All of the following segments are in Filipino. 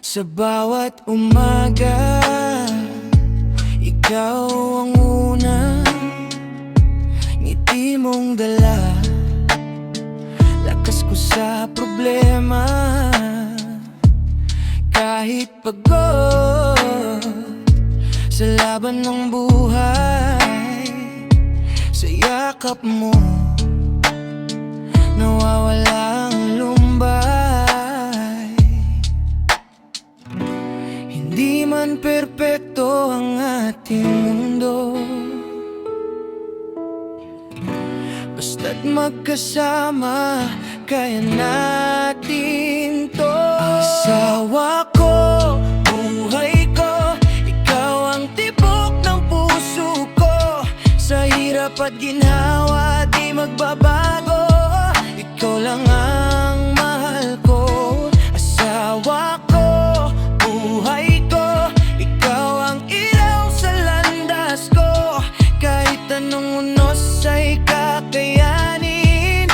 Sa bawat umaga, ikaw ang una, ngiti mong dala, lakas ko sa problema. Kahit pagod sa laban ng buhay, sa yakap mo nawawala ang lumbay. Hindi man perpekto ang ating mundo, basta't magkasama, kaya natin to. Asawa ko, buhay ko, ikaw ang tibok ng puso ko. Sa hirap at ginhawa, di magbabago, ikaw lang ang mahal ko. Asawa ko, buhay ko, ikaw ang ilaw sa landas ko. Kahit anong unos ay kakayanin,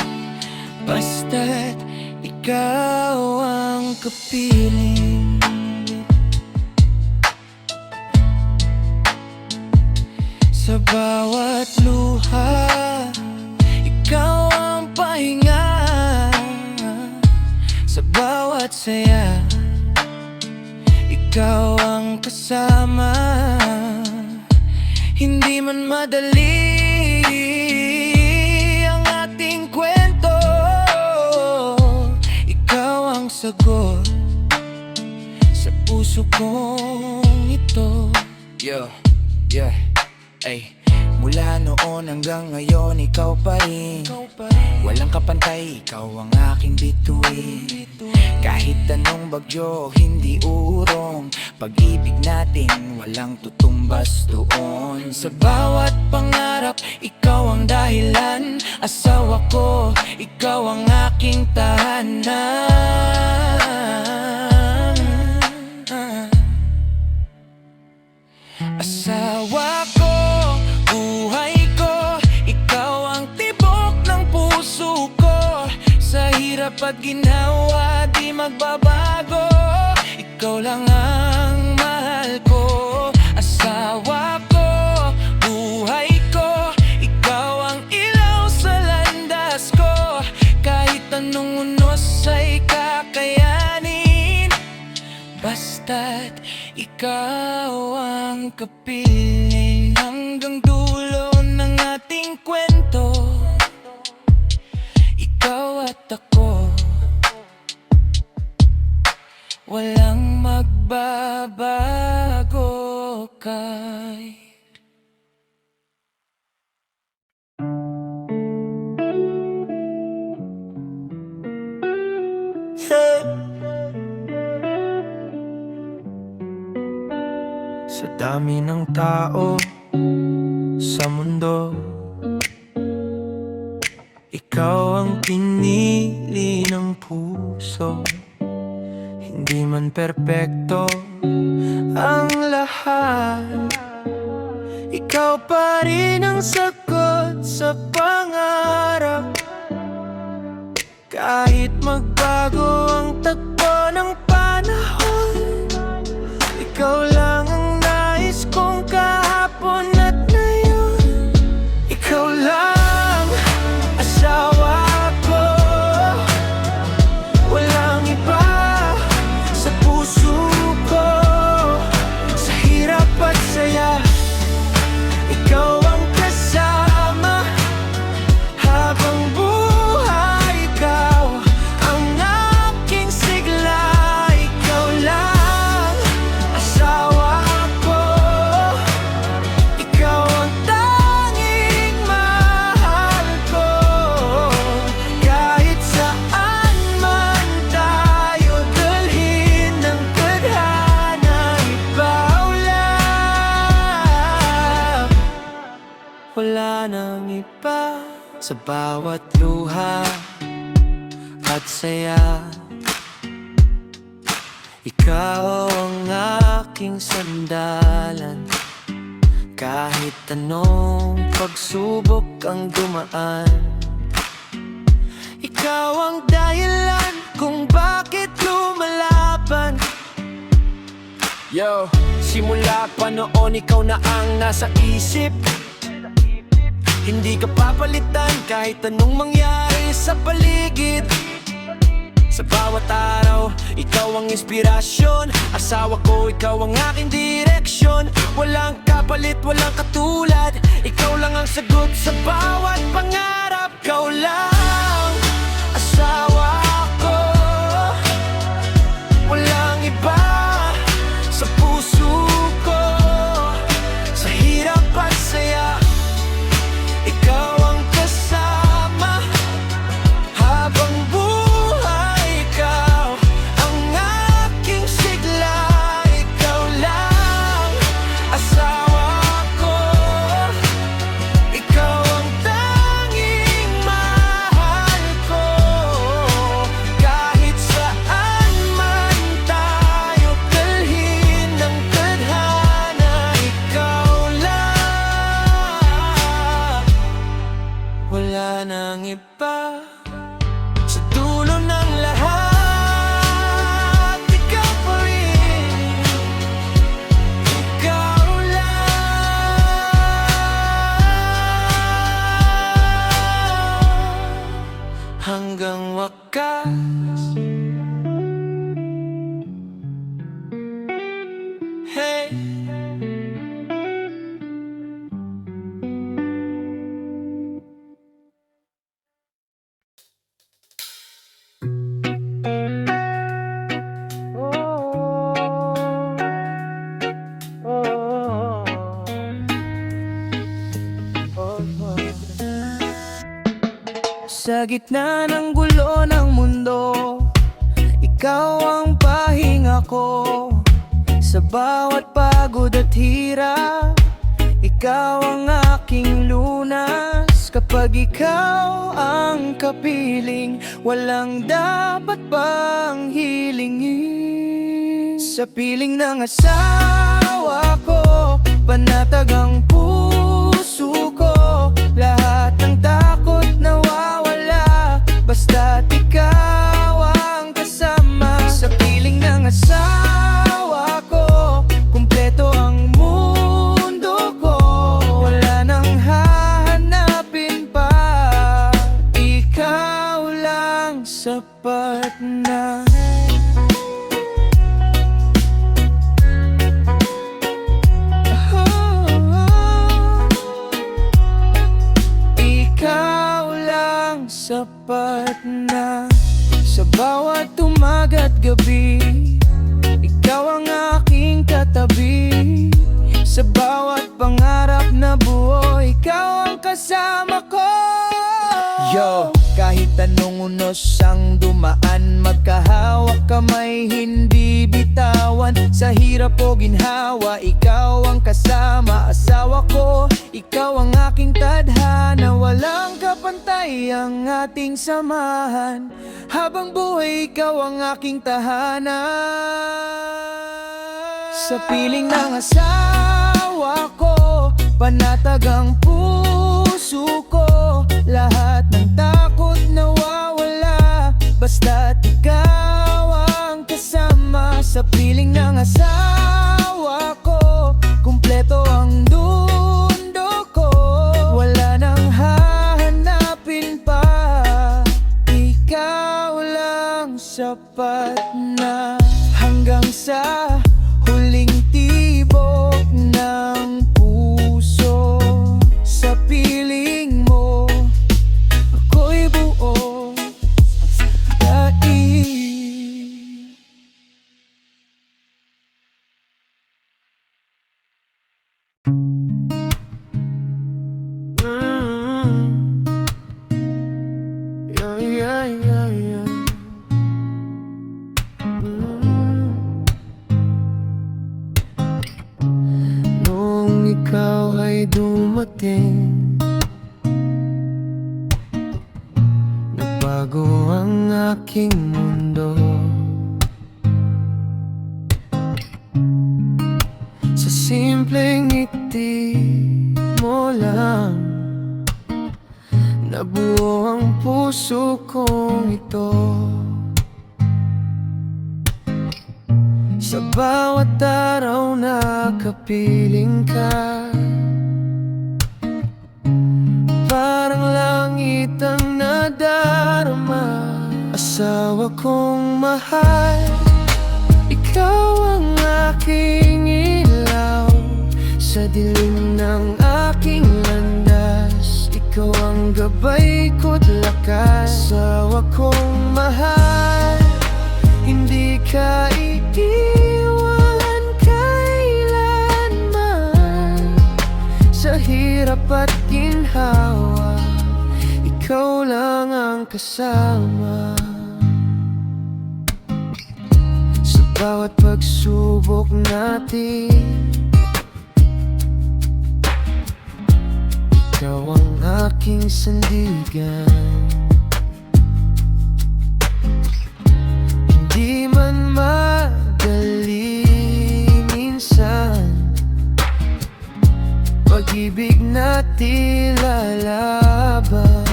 basta't ikaw ang kapiling. Sa bawat luha, ikaw ang pahinga. Sa bawat saya, ikaw ang kasama. Hindi man madali ang ating kwento, ikaw ang sagot sa puso kong ito. Yeah, ay, mula noon hanggang ngayon, ikaw pa rin. Walang kapantay, ikaw ang aking bituin. Kahit anong bagyo, hindi urong, pag-ibig natin walang tutumbas doon. Sa bawat pangarap, ikaw ang dahilan. Asawa ko, ikaw ang aking tahanan. Asawa ko, buhay ko, ikaw ang tibok ng puso ko. Sa hirap at ginhawa, di magbabago, ikaw lang ang mahal ko. Asawa ko, buhay ko, ikaw ang ilaw sa landas ko. Kahit anong unos ay kakayanin, basta't ikaw ang kapiling. Hanggang dulo ng ating kwento, ikaw at ako, walang magbabago kay. Sa dami ng tao sa mundo, ikaw ang pinili ng puso. Hindi man perpekto ang lahat, ikaw pa rin ang sagot sa pangarap. Kahit magbago ang tagpo ng panahon, ikaw lang ang nais kong kahapon at ngayon. Ikaw lang, asawa ko, walang iba sa puso ko. Sa hirap at saya, ikaw ang kasama. Habang buhay, ikaw ang aking sigla. Ikaw lang, asawa ko, ikaw ang tanging mahal ko. Kahit saan man tayo dalhin ng tadhana, ikaw lang, wala nang iba. Sa bawat luha at saya, ikaw ang aking sandalan. Kahit anong pagsubok ang dumaan, ikaw ang dahilan kung bakit lumalaban. Yo, simula pa noon ikaw na ang nasa isip. Hindi ka papalitan kahit anong mangyari sa paligid. Sa bawat araw, ikaw ang inspirasyon. Asawa ko, ikaw ang aking direksyon. Walang kapalit, walang katulad. Ikaw lang ang sagot sa bawat pangarap. Ikaw lang, asawa ko. Walang iba sa puso ko. Sa hirap at saya, ikaw ang kasama. Habang buhay, ikaw ang aking sigla. Ikaw lang, asawa ko. Ikaw ang tanging mahal ko. Kahit saan man tayo dalhin ng tadhana, ikaw lang. Wala nang iba sa dulo ng lahat. Ikaw pa rin, ikaw lang. Hanggang wakas. Hey. Sa gitna ng gulo ng mundo, ikaw ang pahinga ko. Sa bawat pagod at hirap, ikaw ang aking lunas. Kapag ikaw ang kapiling, walang dapat pang hilingin. Sa piling ng asawa ko, panatag ang puso ko. Lahat ng takot nawawala, basta't ikaw ang kasama. Sa piling ng asawa ko, kumpleto ang mundo ko. Wala nang hahanapin pa, ikaw lang sapat na. Sapat na. Sa bawat umaga at gabi, ikaw ang aking katabi. Sa bawat pangarap na buo, ikaw ang kasama ko. Yo, kahit anong unos ang dumaan, magkahawak kamay, hindi bitawan. Sa hirap o ginhawa, ikaw ang kasama. Asawa ko, ikaw ang aking tadhana. Walang kapantay ang ating samahan. Habang buhay, ikaw ang aking tahanan. Sa piling ng asawa ko, panatag ang puso ko. Lahat ng takot nawawala, basta't ikaw ang kasama. Sa piling ng asawa ko, kumpleto ang mundo ko. Wala nang hahanapin pa, ikaw lang sapat na. Hanggang sa huling tibok ng puso, sa piling mo ako'y buo daig. Yeah, yeah, yeah, yeah. Noong ikaw ay dumating, nagbago ang aking mundo. Sa simpleng ngiti mo lang, nabuo ang puso kong ito. Sa bawat araw nakapiling ka. Parang langit ang nadarama. Asawa kong mahal, ikaw ang aking ilaw sa dilim ng aking landas. Ikaw ang gabay ko't lakas. Asawa kong mahal, hindi ka iiwan kailanman. Sa hirap at ginhawa, ikaw lang ang kasama. Sa bawat pagsubok natin, ikaw ang aking sandigan. Hindi man madali minsan, pag-ibig na tila laban.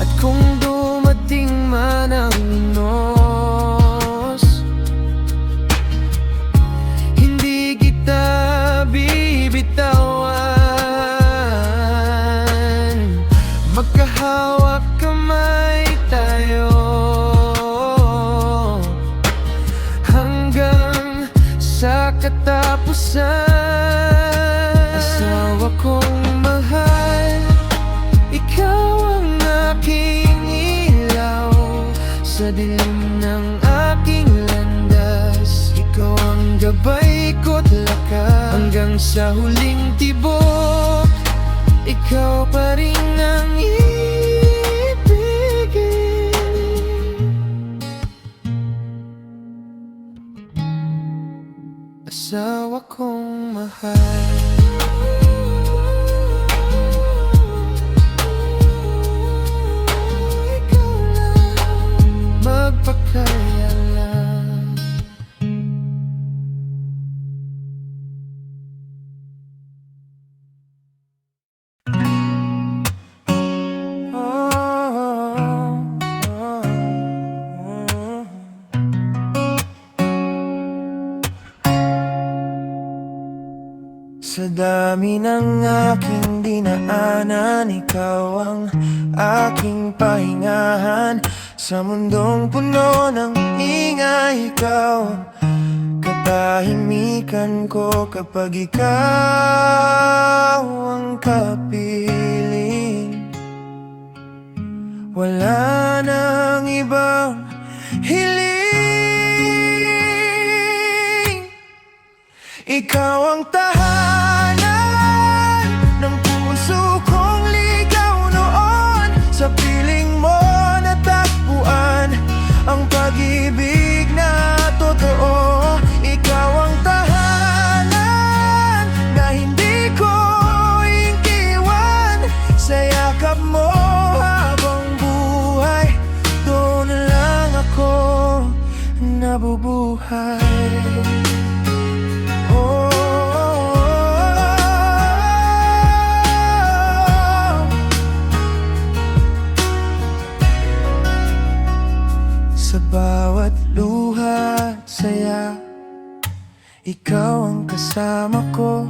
At kung dumating man ang inos, hindi kita bibitawan. Magkahawak kamay tayo hanggang sa katapusan. Asawa kong mahal, ikaw ang aking ilaw sa dilim ng aking landas. Ikaw ang gabay ko't lakas hanggang sa huling tibok. Ikaw pa rin ang ibigin. Asawa kong mahal, ikaw lang magpakaya lang. Sa dami ng aking dinaanan, ikaw ang aking pahingahan. Sa mundong puno ng ingay, ikaw katahimikan ko. Kapag ikaw ang kapiling, wala nang ibang hiling. Ikaw ang tahanan ng puso kong ligaw noon. Sa piling mo natagpuan ang pag-ibig na totoo. Ikaw ang tahanan na hindi ko iiwan. Sa yakap mo habang buhay, doon lang ako nabubuhay. Bawat luha at saya, ikaw ang kasama ko.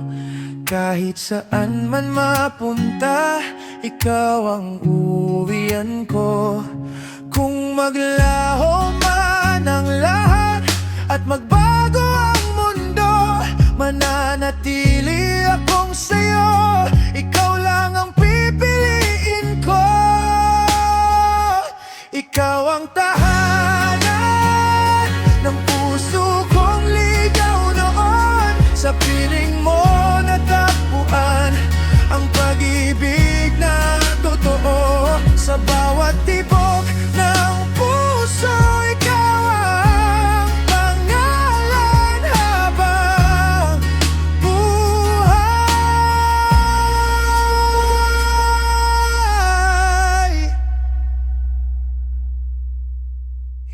Kahit saan man mapunta, ikaw ang uwian ko. Kung maglaho man ang lahat at magbago ang mundo, mananatili akong sa'yo. Ikaw lang ang pipiliin ko. Ikaw ang tahanan ng puso kong ligaw noon. Sa piling mo natagpuan ang pag-ibig na totoo. Sa bawat tibok ng puso, ikaw ang pangalan habang buhay.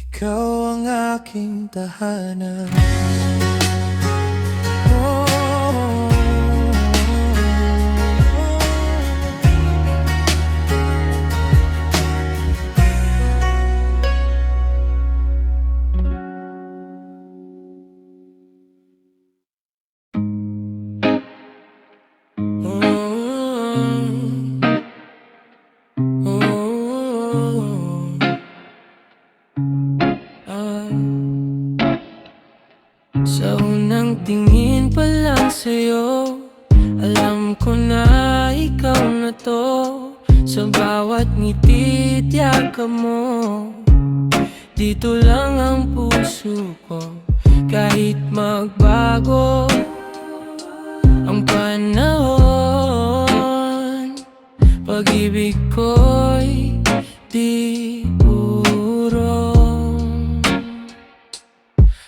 Ikaw ang aking tahanan. Sa unang tingin pa lang sa'yo, alam ko na ikaw na to. Sa bawat ngiti at yakap mo, dito lang ang puso ko. Kahit magbago ang panahon, pag-ibig ko'y di urong.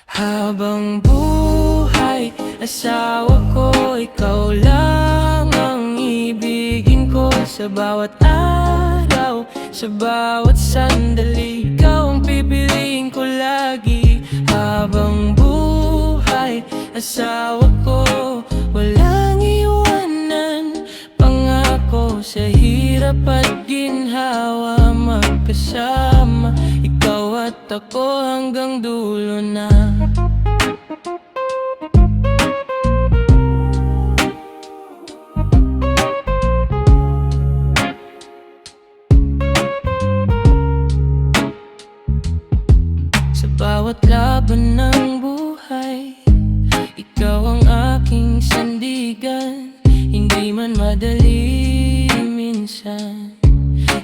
Habang buhay, asawa ko, ikaw lang ang ibigin ko. Sa bawat araw, sa bawat sandali, ikaw ang pipiliin ko lagi. Habang buhay, asawa ko, walang iwanan. Pangako sa hirap at ginhawa, magkasama, ikaw at ako hanggang dulo na. Bawat laban ng buhay, ikaw ang aking sandigan. Hindi man madali minsan,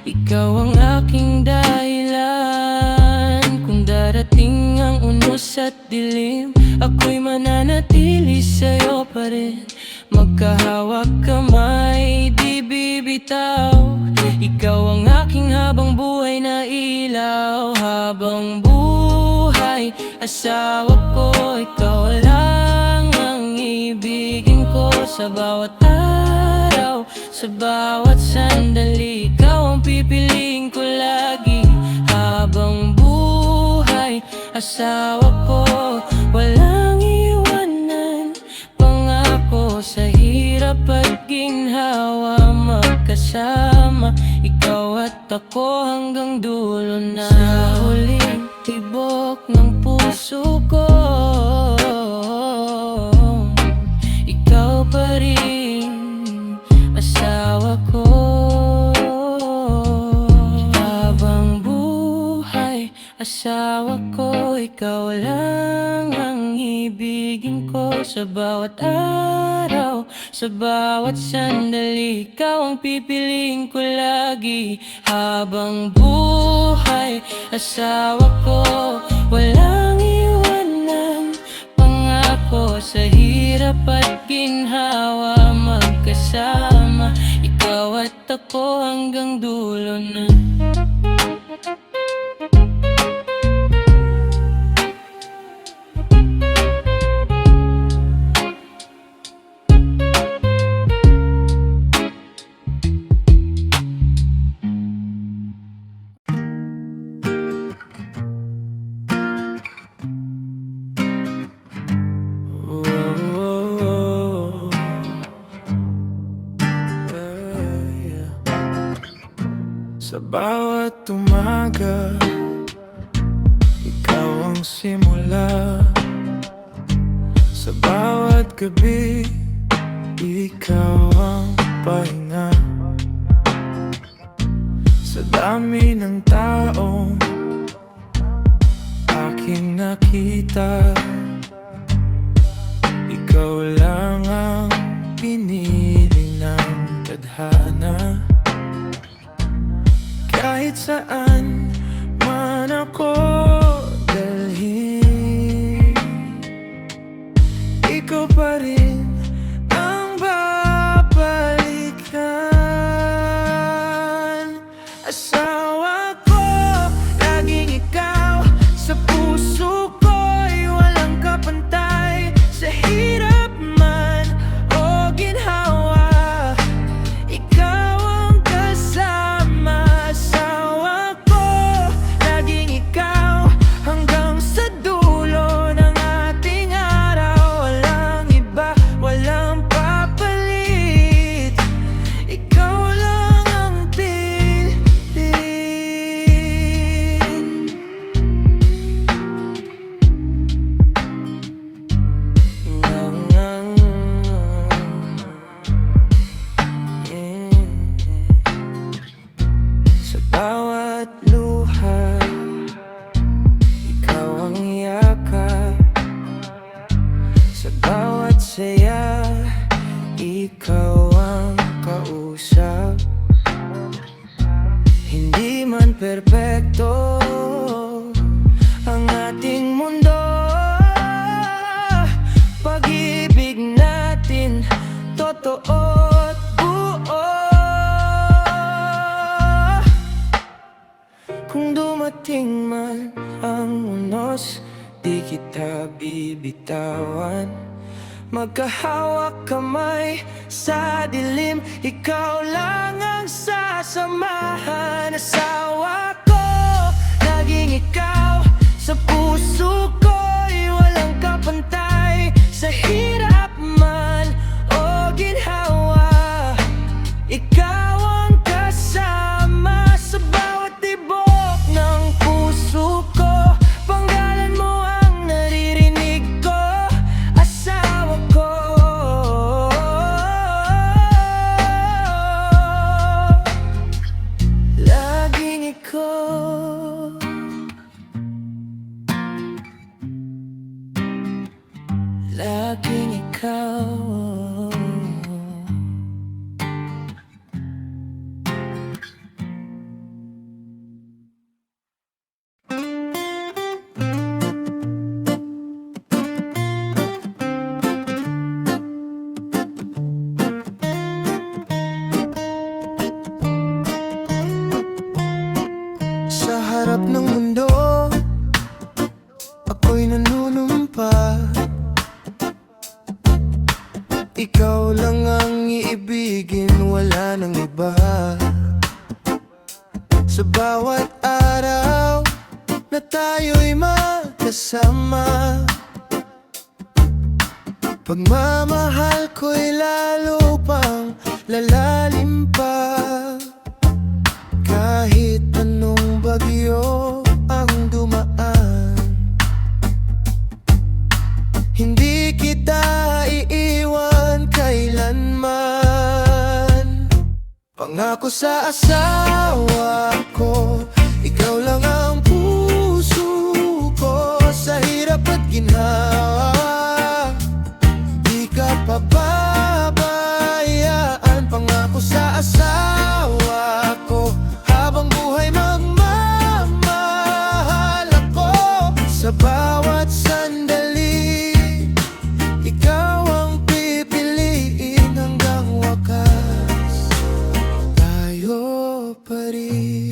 ikaw ang aking dahilan. Kung darating ang unos at dilim, ako'y mananatili sa'yo pa rin. Magkahawak kamay, di bibitaw. Ikaw ang aking habang buhay na ilaw. Habang buhay, asawa ko, ikaw lang ang ibigin ko. Sa bawat araw, sa bawat sandali, ikaw ang pipiliin ko lagi. Habang buhay, asawa ko, walang iwanan. Pangako sa hirap at ginhawa, magkasama, ikaw at ako hanggang dulo na. Sa huling tibok ng puso ko, ikaw pa rin, asawa ko. Habang buhay, asawa ko, ikaw lang ang ibigin ko. Sa bawat araw, sa bawat sandali, ikaw ang pipiliin ko lagi. Habang buhay, asawa ko, walang iwanan. Pangako sa hirap at ginhawa, magkasama, ikaw at ako hanggang dulo na. Sa bawat umaga, ikaw ang simula. Sa bawat gabi, ikaw ang pahinga. Sa dami ng taong aking nakita, ikaw lang ang pinili ng tadhana. Kahit saan man ako dalhin, ikaw pa rin ang babalikan. Asawa ko, laging ikaw. Sa puso ko'y walang kapantay. Sa hirap man o ginhawa, ikaw ang kasama. Asawa ko, laging ikaw, hanggang sa dulo ng ating araw. Walang iba, Sa bawat saya, ikaw ang kausap. Hindi man perpekto ang ating mundo, pag-ibig natin totoo at buo. Kung dumating man ang unos, di kita bibitawan. Magkahawak kamay sa dilim, ikaw lang ang sasamahan. Asawa ko, laging ikaw sa puso ko'y walang kapantay. Sa hirap man o ginhawa, ikaw ang kasama. Sa bawat tibok ng puso ko, panggalan mo ang naririnig ko. Asawa ko, laging ikaw. Laging ikaw. Sa harap ng mundo, ako'y nanunumpa. Ikaw lang ang iibigin, wala nang iba. Sa bawat araw na tayo'y magkasama, pagmamahal ko'y lalo pang lalalim pa. Kahit anong bagyo ang dumaan, hindi kita iiwan kailanman. Pangako sa asawa ko, ikaw lang ang puso ko. Sa hirap at ginhawa, di ka pababayaan. Pangako sa asawa ko, habang buhay magmamahal ako. Sa bawat sandali, ikaw ang pipiliin hanggang wakas. Tayo pa rin.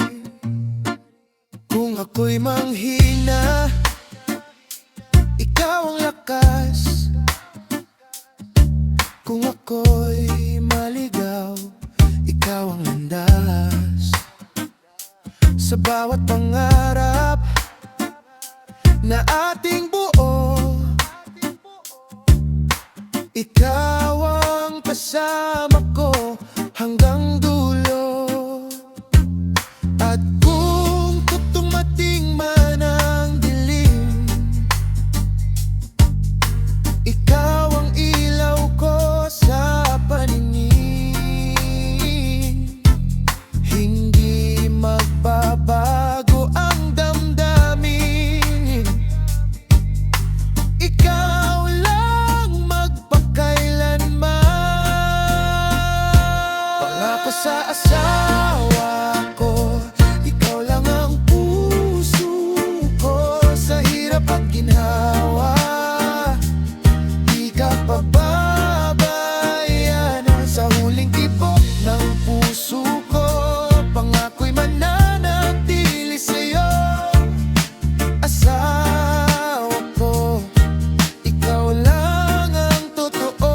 Kung ako'y manghina, ikaw ang lakas. Kung ako'y maligaw, ikaw ang landas. Sa bawat pangarap na ating buo, ikaw ang kasama ko hanggang dulo. At kung tutumating man ang dilim, ikaw ang ilaw ko sa paningin. Hindi magbabago ang damdamin, ikaw lang magpakailanman. Pangako sa asawa ko, ikaw lang ang puso ko. Sa hirap at ginhawa, di ka pababayaan. Sa huling tibok ng puso ko, pangako'y mananatili sa'yo. Asawa ko, ikaw lang ang totoo.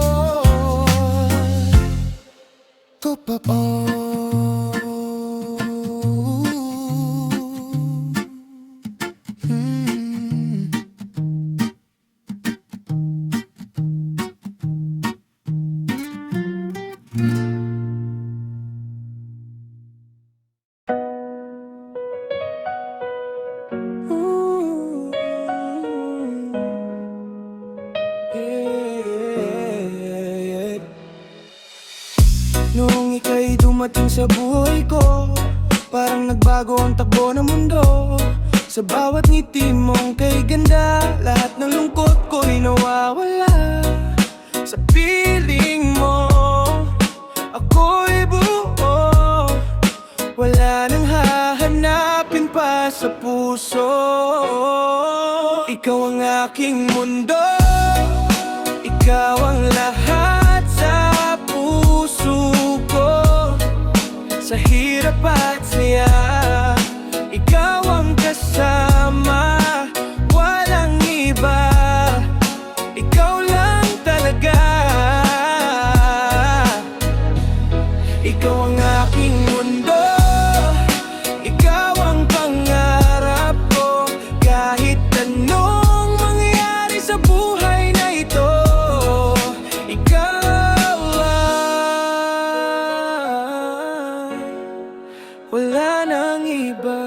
Totoo. Noong ika'y dumating sa buhay ko, parang nagbago ang takbo ng mundo. Sa bawat ngiti mong kay ganda, lahat ng lungkot ko'y nawawala. puso. Ikaw ang aking mundo, ikaw ang lahat sa puso ko. Sa hirap at saya, ikaw ang kasama, walang iba, ikaw lang talaga. Ikaw ang aking mundo, ikaw ang pangarap ko. Kahit anong mangyari sa buhay na ito, ikaw lang, wala nang iba.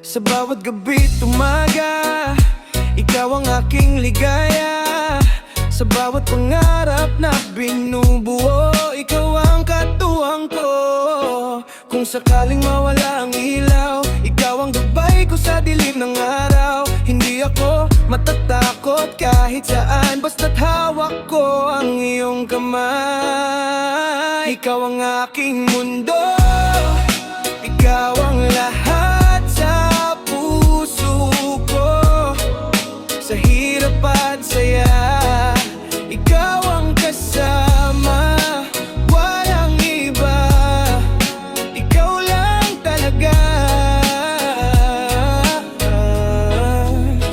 Sa bawat gabi't umaga, ikaw ang aking ligaya. Sa bawat pangarap na binubuo, ikaw ang katuwang ko. Kung sakaling mawala ang ilaw, ikaw ang gabay ko sa dilim ng araw. Hindi ako matatakot kahit saan, basta't hawak ko ang iyong kamay. Ikaw ang aking mundo, ikaw ang lahat sa puso ko. Sa hirap at saya, ikaw ang kasama, walang iba, ikaw lang talaga.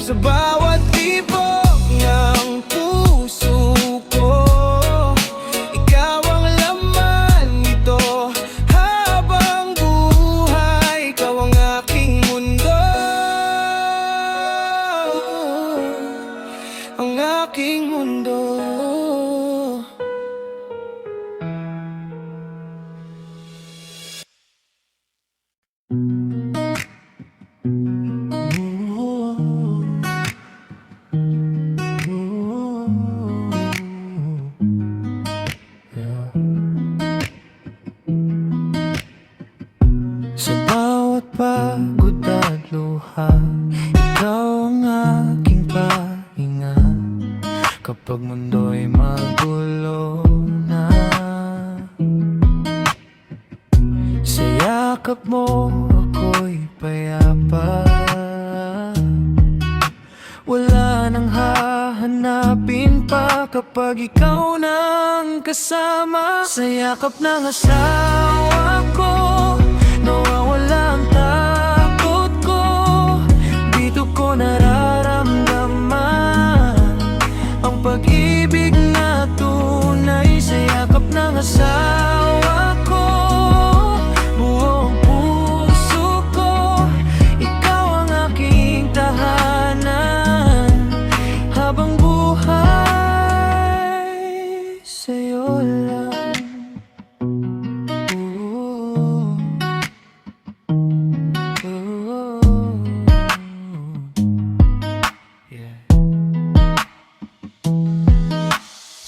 Sa bawat tibok ng puso ko, ikaw ang laman nito. Habang buhay, ikaw ang aking mundo, ang aking mundo. Sa bawat pagod at luha, ikaw ang aking pahinga. Kapag mundo'y magulo na, sa yakap mo ako'y payapa. Wala nang hahanapin pa kapag ikaw nang kasama. Sa yakap ng asawa ko, nawawala ang takot ko. Dito ko nararamdaman ang pag-ibig na tunay. Sa yakap ng asawa ko, buong puso ko, ikaw ang aking tahanan. Habang buhay, sa'yo lang.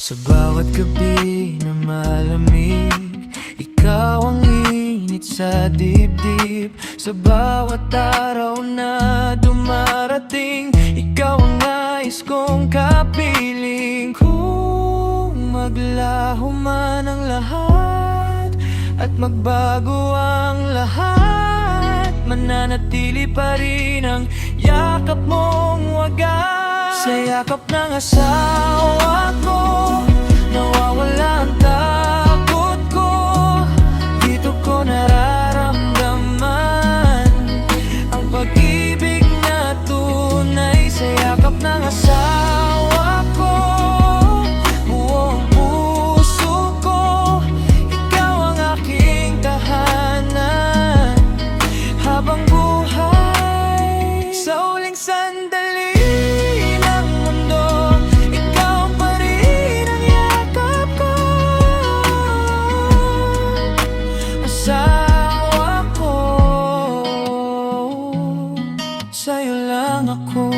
Sa bawat gabi na malamig, ikaw ang init sa dibdib. Sa bawat araw na dumarating, ikaw ang nais kong kapiling. Kung maglaho man ang lahat at magbago ang lahat, mananatili pa rin ang yakap mong wagas. Sa yakap ng asawa ko, nawawala ang takot ko. Dito ko nararamdaman ang pag-ibig na tunay. Sa yakap ng asawa ko, buong puso ko, ikaw ang aking tahanan. Habang buhay, sa huling sandali ng mundo, ikaw pa rin ang yakap ko. Asawa ko, sa'yo lang ako.